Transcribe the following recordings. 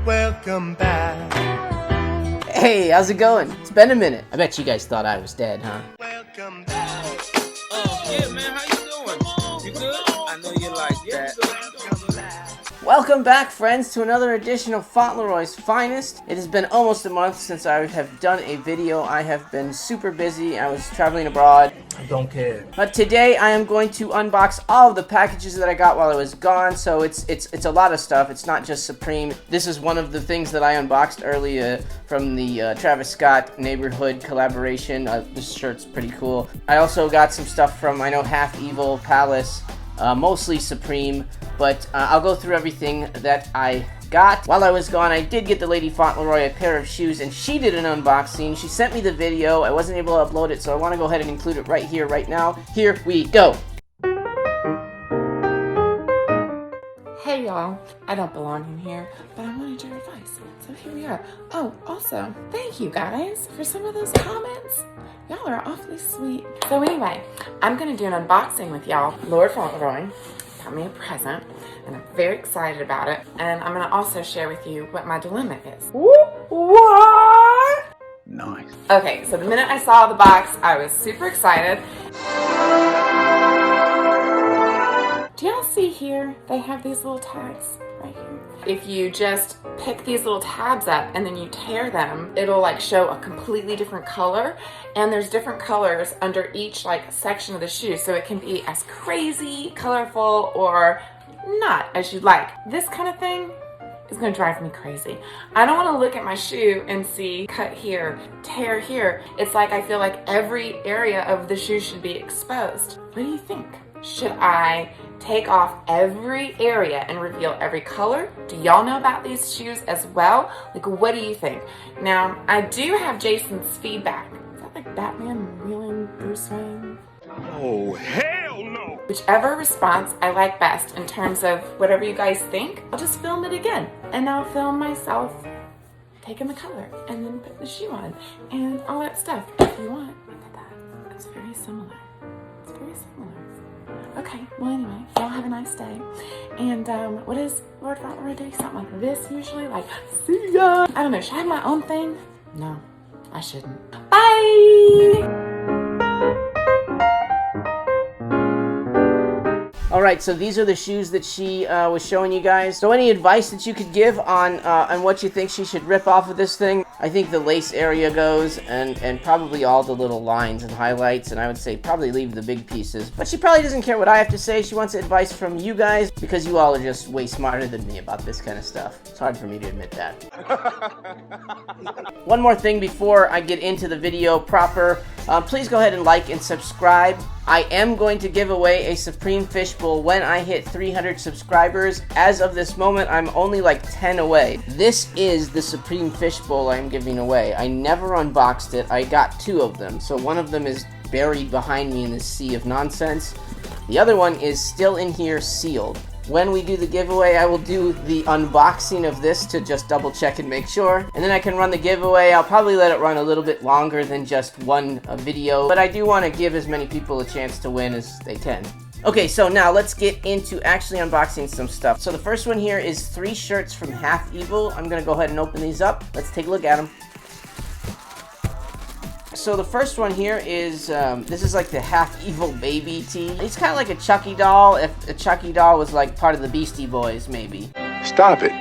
Welcome back. Hey, how's it going? It's been a minute. I bet you guys thought I was dead, huh? Welcome back. Yeah, man, how you doing? You good? I know you like that. Welcome back, friends, to another edition of Fauntleroy's Finest. It has been almost a month since I have done a video. I have been super busy. I was traveling abroad. I don't care. But today I am going to unbox all of the packages that I got while I was gone. So it's a lot of stuff. It's not just Supreme. This is one of the things that I unboxed earlier from the Travis Scott Neighborhood collaboration. This shirt's pretty cool. I also got some stuff from, I know, Half Evil, Palace, mostly Supreme. But I'll go through everything that I got. While I was gone, I did get the Lady Fauntleroy a pair of shoes, and she did an unboxing. She sent me the video. I wasn't able to upload it, so I want to go ahead and include it right here, right now. Here we go. Hey y'all, I don't belong in here, but I wanted your advice, so here we are. Oh, also, thank you guys for some of those comments. Y'all are awfully sweet. So anyway, I'm gonna do an unboxing with y'all. Lord Fauntleroy got me a present, and I'm very excited about it. And I'm gonna also share with you what my dilemma is. What? Nice. Okay, so the minute I saw the box, I was super excited. Do y'all see here? They have these little tags right here. If you just pick these little tabs up and then you tear them, it'll like show a completely different color, and there's different colors under each like section of the shoe, so it can be as crazy, colorful, or not as you'd like. This kind of thing is gonna drive me crazy. I don't wanna look at my shoe and see cut here, tear here. It's like I feel like every area of the shoe should be exposed. What do you think? Should I take off every area and reveal every color? Do y'all know about these shoes as well? Like, what do you think? Now, I do have Jason's feedback. Is that like Batman revealing Bruce Wayne? Oh, hell no! Whichever response I like best in terms of whatever you guys think, I'll just film it again. And I'll film myself taking the color and then putting the shoe on and all that stuff. If you want, look at that. It's very similar. It's very similar. Okay, well anyway, y'all have a nice day. And what is Lord Fauntleroy Day? Something like this usually? Like, see ya! I don't know, should I have my own thing? No, I shouldn't. Bye! Alright, so these are the shoes that she was showing you guys. So any advice that you could give on what you think she should rip off of this thing? I think the lace area goes, and probably all the little lines and highlights, and I would say probably leave the big pieces. But she probably doesn't care what I have to say. She wants advice from you guys, because you all are just way smarter than me about this kind of stuff. It's hard for me to admit that. One more thing before I get into the video proper. Please go ahead and like and subscribe. I am going to give away a Supreme Fishbowl when I hit 300 subscribers. As of this moment, I'm only like 10 away. This is the Supreme Fishbowl I'm giving away. I never unboxed it. I got 2 of them. So one of them is buried behind me in this sea of nonsense. The other one is still in here sealed. When we do the giveaway, I will do the unboxing of this to just double check and make sure. And then I can run the giveaway. I'll probably let it run a little bit longer than just one video. But I do want to give as many people a chance to win as they can. Okay, so now let's get into actually unboxing some stuff. So the first one here is 3 shirts from Half Evil. I'm going to go ahead and open these up. Let's take a look at them. So the first one here is, this is like the Half Evil baby tee. It's kind of like a Chucky doll, if a Chucky doll was like part of the Beastie Boys, maybe. Stop it.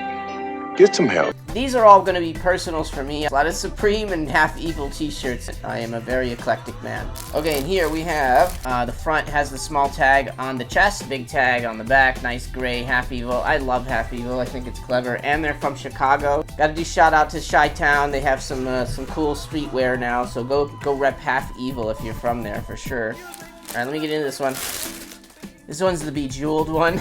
Get some help. These are all going to be personals for me. A lot of Supreme and Half Evil t-shirts. I am a very eclectic man. Okay, and here we have, the front has the small tag on the chest, big tag on the back, nice gray Half Evil. I love Half Evil. I think it's clever. And they're from Chicago. Got to do shout out to Chi-Town. They have some cool streetwear now, so go rep Half Evil if you're from there for sure. All right, let me get into this one. This one's the Bejeweled one,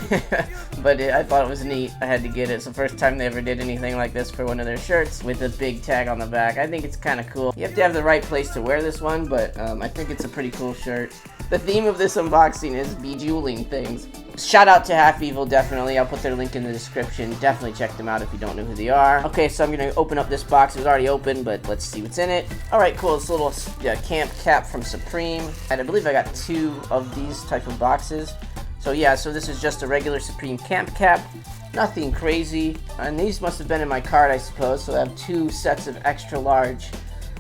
but I thought it was neat. I had to get it. It's the first time they ever did anything like this for one of their shirts with a big tag on the back. I think it's kind of cool. You have to have the right place to wear this one, but I think it's a pretty cool shirt. The theme of this unboxing is bejeweling things. Shout out to Half Evil, definitely. I'll put their link in the description. Definitely check them out if you don't know who they are. Okay, so I'm going to open up this box. It was already open, but let's see what's in it. Alright, cool. This little camp cap from Supreme. And I believe I got 2 of these type of boxes. So yeah, so this is just a regular Supreme camp cap. Nothing crazy. And these must have been in my cart, I suppose. So I have 2 sets of extra large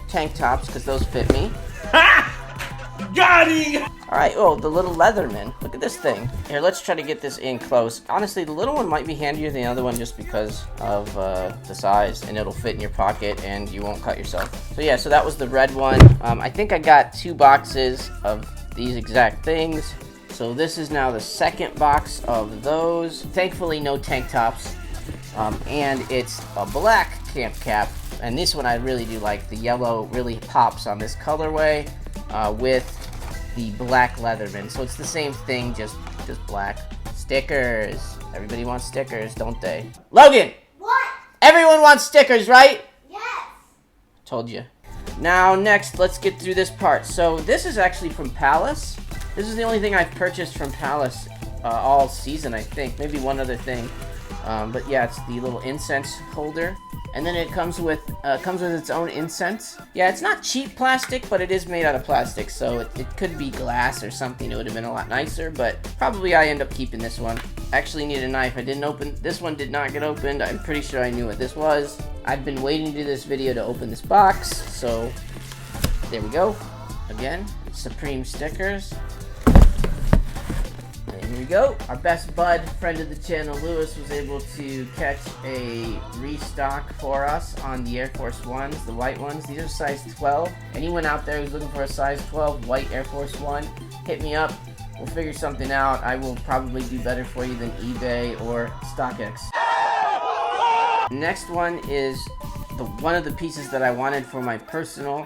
tank tops because those fit me. Got him! Alright, oh, the little Leatherman. Look at this thing. Here, let's try to get this in close. Honestly, the little one might be handier than the other one just because of the size, and it'll fit in your pocket and you won't cut yourself. So yeah, so that was the red one. I think I got 2 boxes of these exact things. So this is now the 2nd box of those. Thankfully, no tank tops. And it's a black camp cap. And this one I really do like. The yellow really pops on this colorway with the black Leatherman. So it's the same thing, just black. Stickers. Everybody wants stickers, don't they? Logan! What? Everyone wants stickers, right? Yes. Told you. Now, next, let's get through this part. So this is actually from Palace. This is the only thing I've purchased from Palace all season, I think. Maybe one other thing. But yeah, it's the little incense holder. And then it comes with its own incense. Yeah, it's not cheap plastic, but it is made out of plastic, so it could be glass or something. It would have been a lot nicer, but probably I end up keeping this one. Actually need a knife. I didn't open, this one did not get opened. I'm pretty sure I knew what this was. I've been waiting to do this video to open this box, so there we go. Again, Supreme stickers. Here we go. Our best bud, friend of the channel, Lewis, was able to catch a restock for us on the Air Force Ones, the white ones. These are size 12. Anyone out there who's looking for a size 12 white Air Force One, hit me up. We'll figure something out. I will probably do better for you than eBay or StockX. Next one is one of the pieces that I wanted for my personal.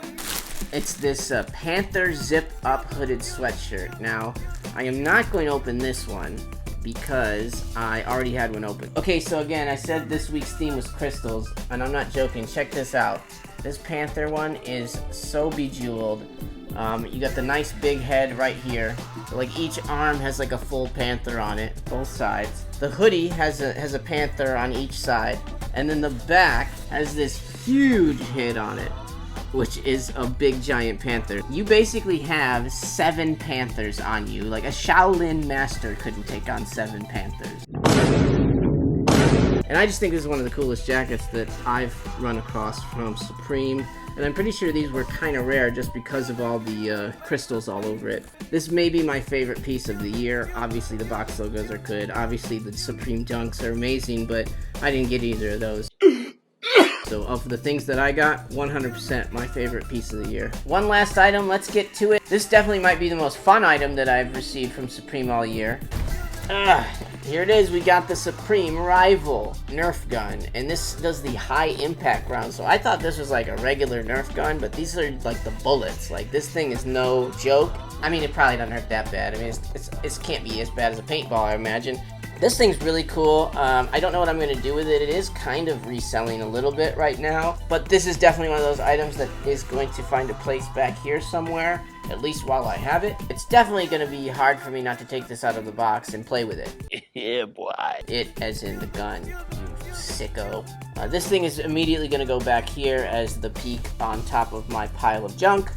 It's this Panther zip-up hooded sweatshirt. Now, I am not going to open this one because I already had one open. Okay, so again, I said this week's theme was crystals, and I'm not joking. Check this out. This Panther one is so bejeweled. You got the nice big head right here. Like each arm has like a full panther on it, both sides. The hoodie has a panther on each side, and then the back has this huge head on it, which is a big giant panther. You basically have 7 panthers on you. Like a Shaolin master couldn't take on 7 panthers. And I just think this is one of the coolest jackets that I've run across from Supreme. And I'm pretty sure these were kind of rare just because of all the crystals all over it. This may be my favorite piece of the year. Obviously the box logos are good. Obviously the Supreme dunks are amazing, but I didn't get either of those. So of the things that I got, 100% my favorite piece of the year. One last item, let's get to it. This definitely might be the most fun item that I've received from Supreme all year. Here it is, we got the Supreme Rival Nerf gun, and this does the high impact round. So I thought this was like a regular Nerf gun, but these are like the bullets. Like this thing is no joke. I mean, it probably doesn't hurt that bad. I mean, it can't be as bad as a paintball, I imagine. This thing's really cool. I don't know what I'm going to do with it. It is kind of reselling a little bit right now, but this is definitely one of those items that is going to find a place back here somewhere, at least while I have it. It's definitely going to be hard for me not to take this out of the box and play with it. Yeah, boy. It as in the gun, you sicko. This thing is immediately going to go back here as the peak on top of my pile of junk.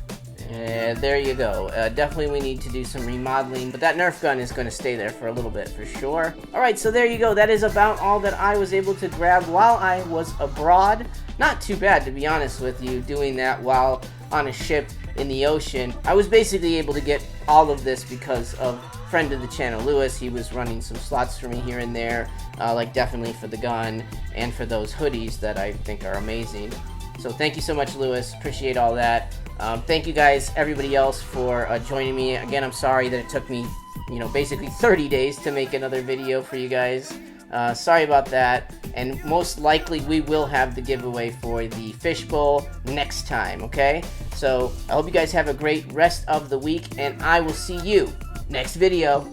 There you go. Definitely we need to do some remodeling, but that Nerf gun is going to stay there for a little bit for sure. Alright, so there you go. That is about all that I was able to grab while I was abroad. Not too bad, to be honest with you, doing that while on a ship in the ocean. I was basically able to get all of this because of friend of the channel, Lewis. He was running some slots for me here and there, like definitely for the gun and for those hoodies that I think are amazing. So thank you so much, Lewis. Appreciate all that. Thank you guys, everybody else, for joining me. Again, I'm sorry that it took me, basically 30 days to make another video for you guys. Sorry about that. And most likely we will have the giveaway for the fishbowl next time, okay? So I hope you guys have a great rest of the week, and I will see you next video.